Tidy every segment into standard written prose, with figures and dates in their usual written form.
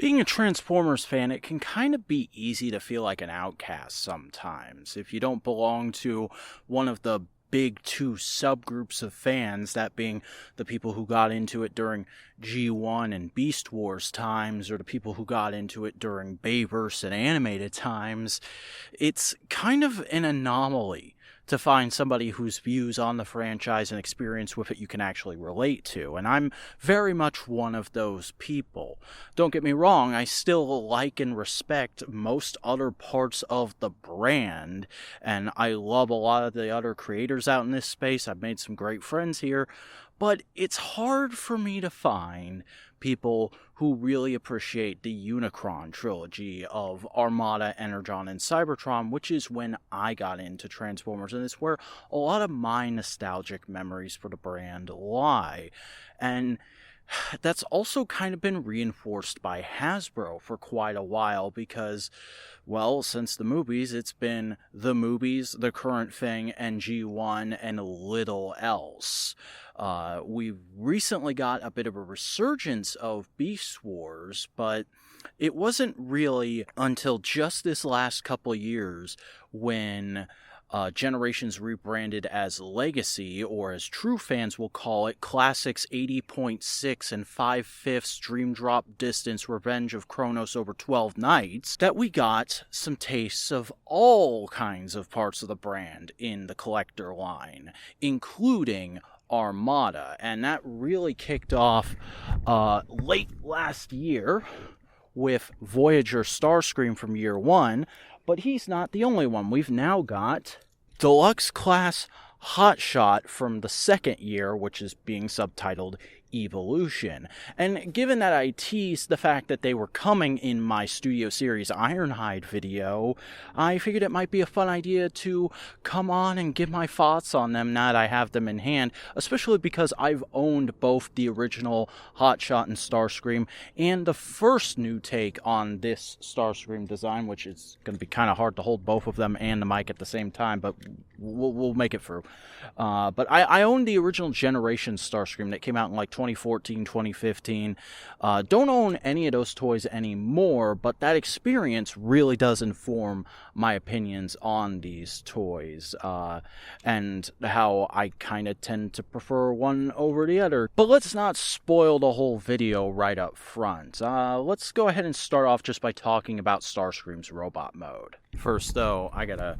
Being a Transformers fan, it can kind of be easy to feel like an outcast sometimes. If you don't belong to one of the big two subgroups of fans, that being the people who got into it during G1 and Beast Wars times, or the people who got into it during Bayverse and animated times, it's kind of an anomaly to find somebody whose views on the franchise and experience with it you can actually relate to. And I'm very much one of those people. Don't get me wrong, I still like and respect most other parts of the brand, and I love a lot of the other creators out in this space. I've made some great friends here, but it's hard for me to find people who really appreciate the Unicron trilogy of Armada, Energon, and Cybertron, which is when I got into Transformers, and it's where a lot of my nostalgic memories for the brand lie. And that's also kind of been reinforced by Hasbro for quite a while because, well, since the movies, it's been the movies, the current thing, and G1, and little else. We recently got a bit of a resurgence of Beast Wars, but it wasn't really until just this last couple years when Generations rebranded as Legacy, or as true fans will call it, Classics 80.6 and 5/5 Dream Drop Distance Revenge of Kronos over 12 Nights, that we got some tastes of all kinds of parts of the brand in the collector line, including Armada. And that really kicked off late last year with Voyager Starscream from year one, but he's not the only one. We've now got Deluxe Class Hotshot from the second year, which is being subtitled Evolution. And given that I teased the fact that they were coming in my Studio Series Ironhide video, I figured it might be a fun idea to come on and give my thoughts on them now that I have them in hand, especially because I've owned both the original Hotshot and Starscream and the first new take on this Starscream design, which is going to be kind of hard to hold both of them and the mic at the same time, but we'll make it through. But I owned the original generation Starscream that came out in like 2014, 2015. Don't own any of those toys anymore, but that experience really does inform my opinions on these toys, and how I kind of tend to prefer one over the other. But let's not spoil the whole video right up front. Let's go ahead and start off just by talking about Starscream's robot mode. First, though, I gotta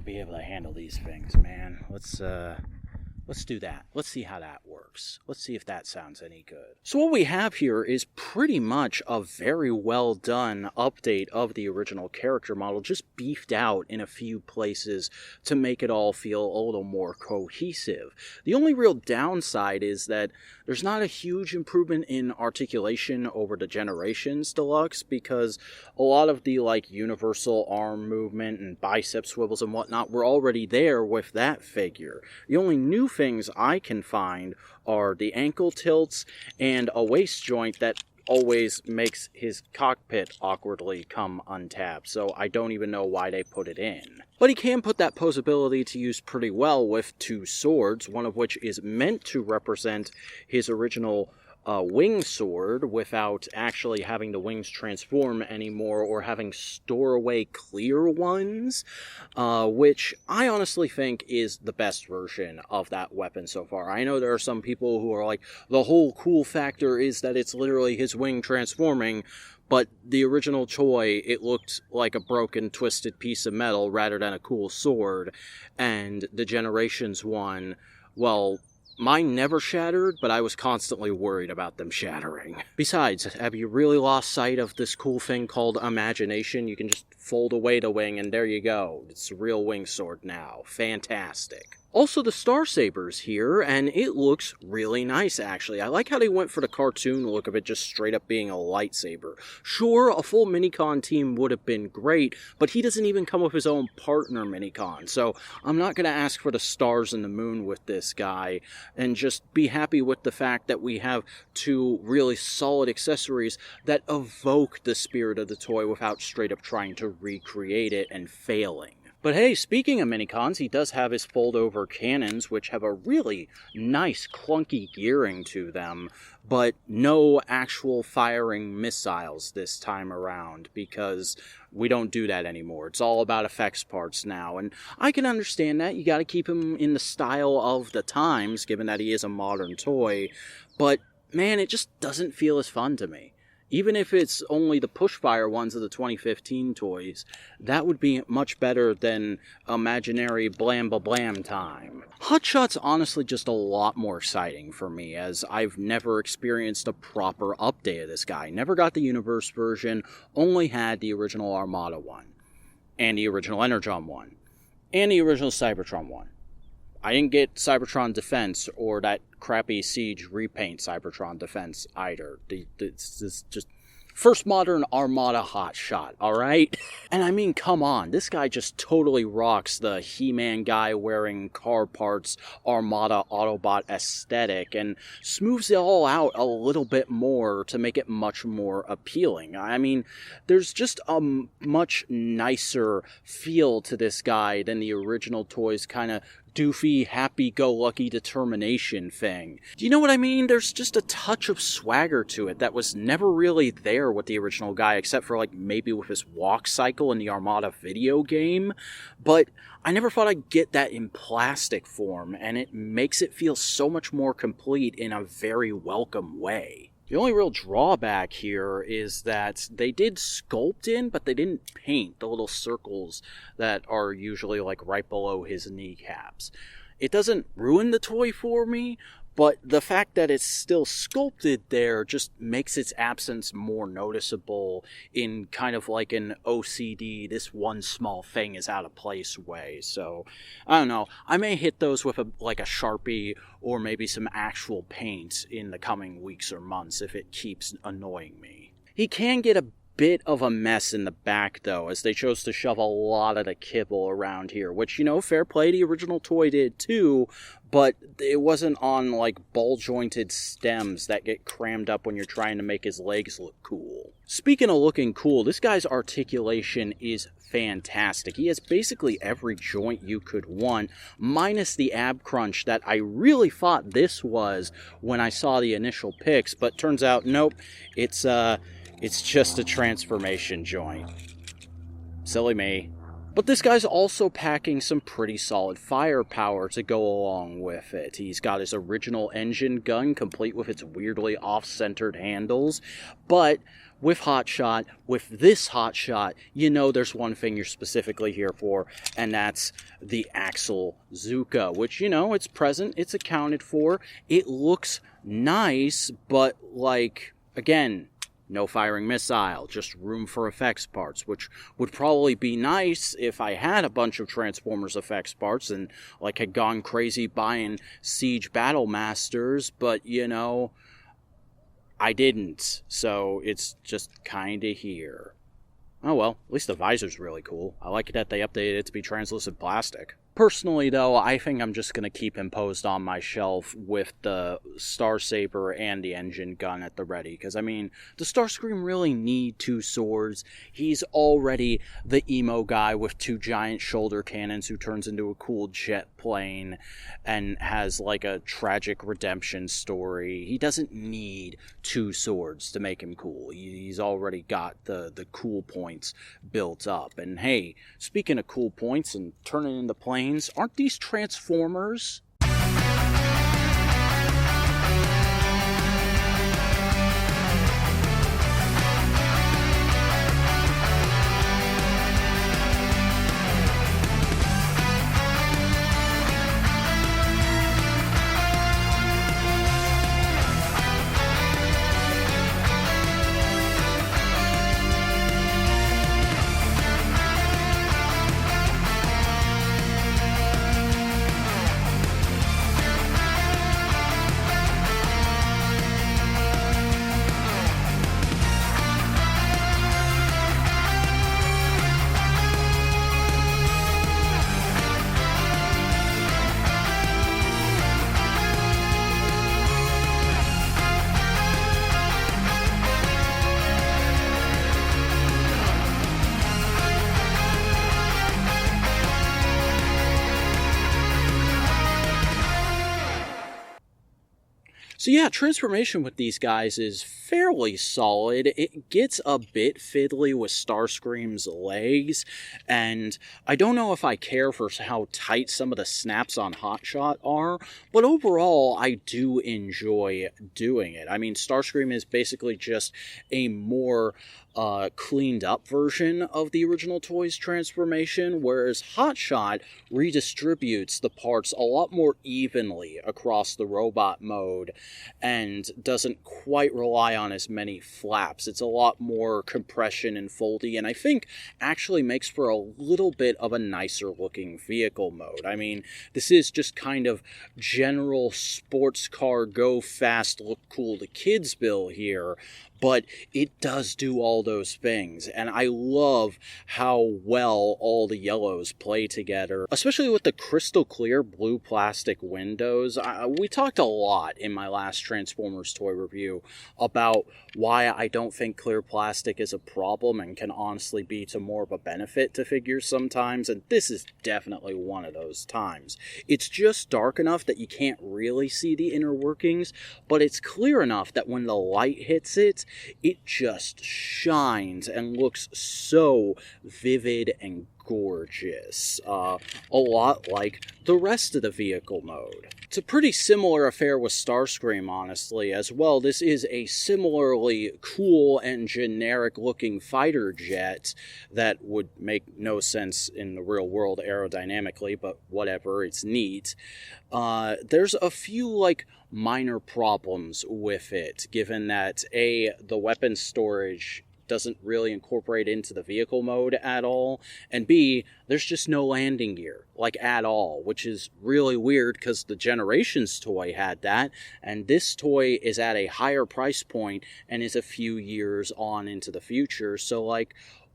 be able to handle these things, man. Let's do that. Let's see how that works. Let's see if that sounds any good. So what we have here is pretty much a very well done update of the original character model, just beefed out in a few places to make it all feel a little more cohesive. The only real downside is that there's not a huge improvement in articulation over the Generations Deluxe, because a lot of the universal arm movement and bicep swivels and whatnot were already there with that figure. The only new things I can find are the ankle tilts and a waist joint that always makes his cockpit awkwardly come untapped, so I don't even know why they put it in. But he can put that posability to use pretty well with two swords, one of which is meant to represent his original wing sword without actually having the wings transform anymore or having store-away clear ones, which I honestly think is the best version of that weapon so far. I know there are some people who are like, the whole cool factor is that it's literally his wing transforming, but the original toy, it looked like a broken, twisted piece of metal rather than a cool sword, and the Generations one, well, mine never shattered, but I was constantly worried about them shattering. Besides, have you really lost sight of this cool thing called imagination? You can just fold away the wing and there you go. It's a real wing sword now. Fantastic. Also, the Starsabers here, and it looks really nice, actually. I like how they went for the cartoon look of it just straight up being a lightsaber. Sure, a full Minicon team would have been great, but he doesn't even come with his own partner Minicon, so I'm not going to ask for the stars and the moon with this guy, and just be happy with the fact that we have two really solid accessories that evoke the spirit of the toy without straight up trying to recreate it and failing. But hey, speaking of minicons, he does have his fold-over cannons, which have a really nice clunky gearing to them, but no actual firing missiles this time around, because we don't do that anymore. It's all about effects parts now, and I can understand that. You gotta keep him in the style of the times, given that he is a modern toy, but man, it just doesn't feel as fun to me. Even if it's only the push-fire ones of the 2015 toys, that would be much better than imaginary blam-ba-blam time. Hotshot's honestly just a lot more exciting for me, as I've never experienced a proper update of this guy. Never got the Universe version, only had the original Armada one, and the original Energon one, and the original Cybertron one. I didn't get Cybertron Defense or that crappy Siege repaint Cybertron Defense either. This is just first modern Armada hotshot, alright? And I mean, come on, this guy just totally rocks the He-Man guy wearing car parts Armada Autobot aesthetic and smooths it all out a little bit more to make it much more appealing. I mean, there's just a much nicer feel to this guy than the original toys kind of doofy, happy-go-lucky determination thing. Do you know what I mean? There's just a touch of swagger to it that was never really there with the original guy, except for like maybe with his walk cycle in the Armada video game. But I never thought I'd get that in plastic form, and it makes it feel so much more complete in a very welcome way. The only real drawback here is that they did sculpt in, but they didn't paint the little circles that are usually like right below his kneecaps. It doesn't ruin the toy for me, but the fact that it's still sculpted there just makes its absence more noticeable in kind of like an OCD, this one small thing is out of place way. So, I don't know. I may hit those with a Sharpie or maybe some actual paint in the coming weeks or months if it keeps annoying me. He can get a bit of a mess in the back, though, as they chose to shove a lot of the kibble around here, which, you know, fair play, the original toy did too, but it wasn't on, like, ball-jointed stems that get crammed up when you're trying to make his legs look cool. Speaking of looking cool, this guy's articulation is fantastic. He has basically every joint you could want, minus the ab crunch that I really thought this was when I saw the initial pics, but turns out, nope, it's just a transformation joint. Silly me. But this guy's also packing some pretty solid firepower to go along with it. He's got his original engine gun, complete with its weirdly off-centered handles. But with Hotshot, with this Hotshot, you know there's one thing you're specifically here for, and that's the Axle Zuka, which, you know, it's present, it's accounted for. It looks nice, but, like, again, no firing missile, just room for effects parts, which would probably be nice if I had a bunch of Transformers effects parts and, like, had gone crazy buying Siege Battle Masters, but, you know, I didn't, so it's just kinda here. Oh well, at least the visor's really cool. I like it that they updated it to be translucent plastic. Personally, though, I think I'm just going to keep him posed on my shelf with the Starsaber and the engine gun at the ready. Because, I mean, does Starscream really need two swords? He's already the emo guy with two giant shoulder cannons who turns into a cool jet plane and has, like, a tragic redemption story. He doesn't need two swords to make him cool. He's already got the cool points built up. And, hey, speaking of cool points and turning into planes, aren't these Transformers? So yeah, transformation with these guys is fairly solid. It gets a bit fiddly with Starscream's legs, and I don't know if I care for how tight some of the snaps on Hotshot are, but overall I do enjoy doing it. I mean, Starscream is basically just a more cleaned up version of the original toy's transformation, whereas Hotshot redistributes the parts a lot more evenly across the robot mode and doesn't quite rely on as many flaps. It's a lot more compression and foldy, and I think actually makes for a little bit of a nicer looking vehicle mode. I mean, this is just kind of general sports car, go fast, look cool to kids bill here, but it does do all those things, and I love how well all the yellows play together, especially with the crystal clear blue plastic windows. We talked a lot in my last Transformers toy review about why I don't think clear plastic is a problem and can honestly be to more of a benefit to figures sometimes, and this is definitely one of those times. It's just dark enough that you can't really see the inner workings, but it's clear enough that when the light hits it, it just shines and looks so vivid and gorgeous. A lot like the rest of the vehicle mode. It's a pretty similar affair with Starscream, honestly, as well. This is a similarly cool and generic looking fighter jet that would make no sense in the real world aerodynamically, but whatever, it's neat. There's a few, minor problems with it, given that, A, the weapon storage doesn't really incorporate into the vehicle mode at all, and B, there's just no landing gear, at all, which is really weird because the Generations toy had that, and this toy is at a higher price point and is a few years on into the future, so,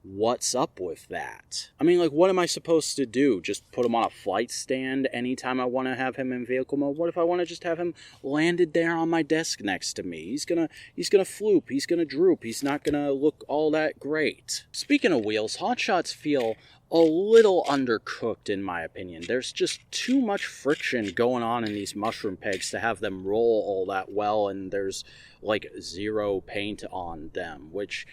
what's up with that? I mean, what am I supposed to do? Just put him on a flight stand anytime I want to have him in vehicle mode? What if I want to just have him landed there on my desk next to me? He's gonna floop, he's gonna droop, he's not gonna look all that great. Speaking of wheels, Hotshots feel a little undercooked in my opinion. There's just too much friction going on in these mushroom pegs to have them roll all that well, and there's zero paint on them, which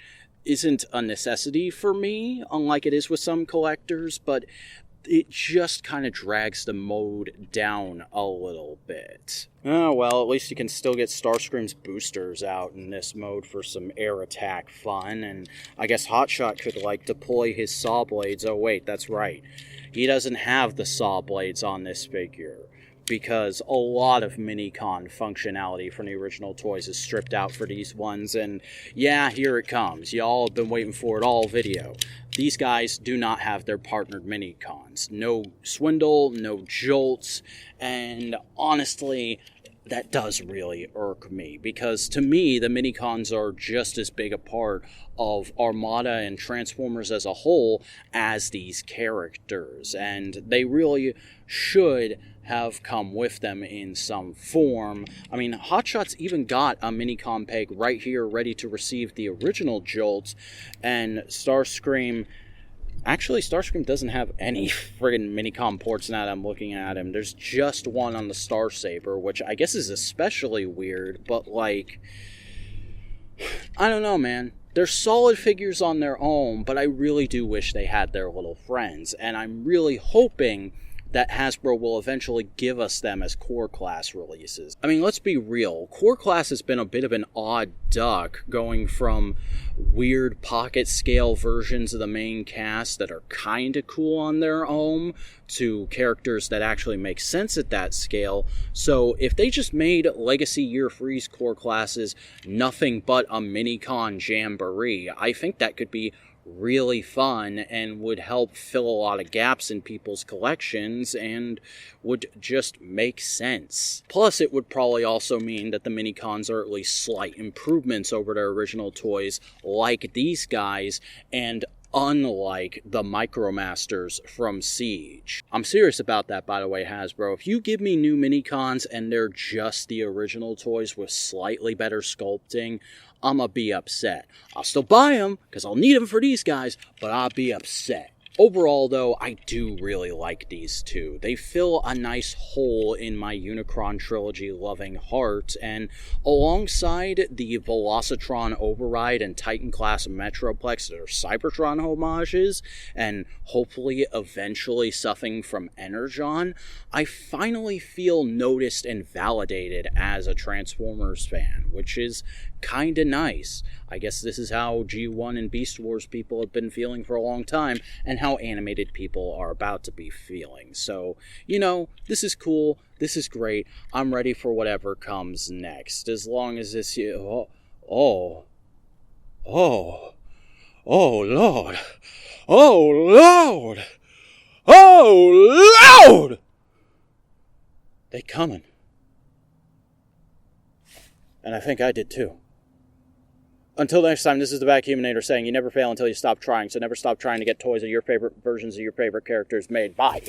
isn't a necessity for me, unlike it is with some collectors, but it just kind of drags the mode down a little bit. Oh well, at least you can still get Starscream's boosters out in this mode for some air attack fun, and I guess Hotshot could deploy his saw blades. Oh wait, that's right. He doesn't have the saw blades on this figure, because a lot of Minicon functionality from the original toys is stripped out for these ones, and yeah, here it comes. Y'all have been waiting for it all video. These guys do not have their partnered Minicons. No swindle, no jolts, and honestly, that does really irk me, because to me, the Minicons are just as big a part of Armada and Transformers as a whole as these characters, and they really should have come with them in some form. I mean, Hotshot's even got a Minicon peg right here ready to receive the original Jolt, and Starscream... Actually, Starscream doesn't have any friggin' Minicon ports now that I'm looking at him. There's just one on the Starsaber, which I guess is especially weird, but I don't know, man. They're solid figures on their own, but I really do wish they had their little friends, and I'm really hoping that Hasbro will eventually give us them as core class releases. I mean, let's be real. Core class has been a bit of an odd duck, going from weird pocket scale versions of the main cast that are kinda cool on their own to characters that actually make sense at that scale. So if they just made Legacy Year Freeze core classes nothing but a Minicon jamboree, I think that could be really fun and would help fill a lot of gaps in people's collections and would just make sense. Plus, it would probably also mean that the Minicons are at least slight improvements over their original toys, like these guys, and unlike the Micromasters from Siege. I'm serious about that, by the way, Hasbro. If you give me new Minicons and they're just the original toys with slightly better sculpting, I'ma be upset. I'll still buy them, because I'll need them for these guys, but I'll be upset. Overall, though, I do really like these two. They fill a nice hole in my Unicron trilogy loving heart, and alongside the Velocitron Override and Titan-class Metroplex that are Cybertron homages, and hopefully eventually something from Energon, I finally feel noticed and validated as a Transformers fan, which is kinda nice. I guess this is how G1 and Beast Wars people have been feeling for a long time, and how animated people are about to be feeling. So, this is cool, this is great, I'm ready for whatever comes next, as long as this... Oh Lord. Oh Lord! Oh Lord! They coming. And I think I did too. Until next time, this is the Vacuuminator saying, you never fail until you stop trying, so never stop trying to get toys of your favorite versions of your favorite characters made. Bye!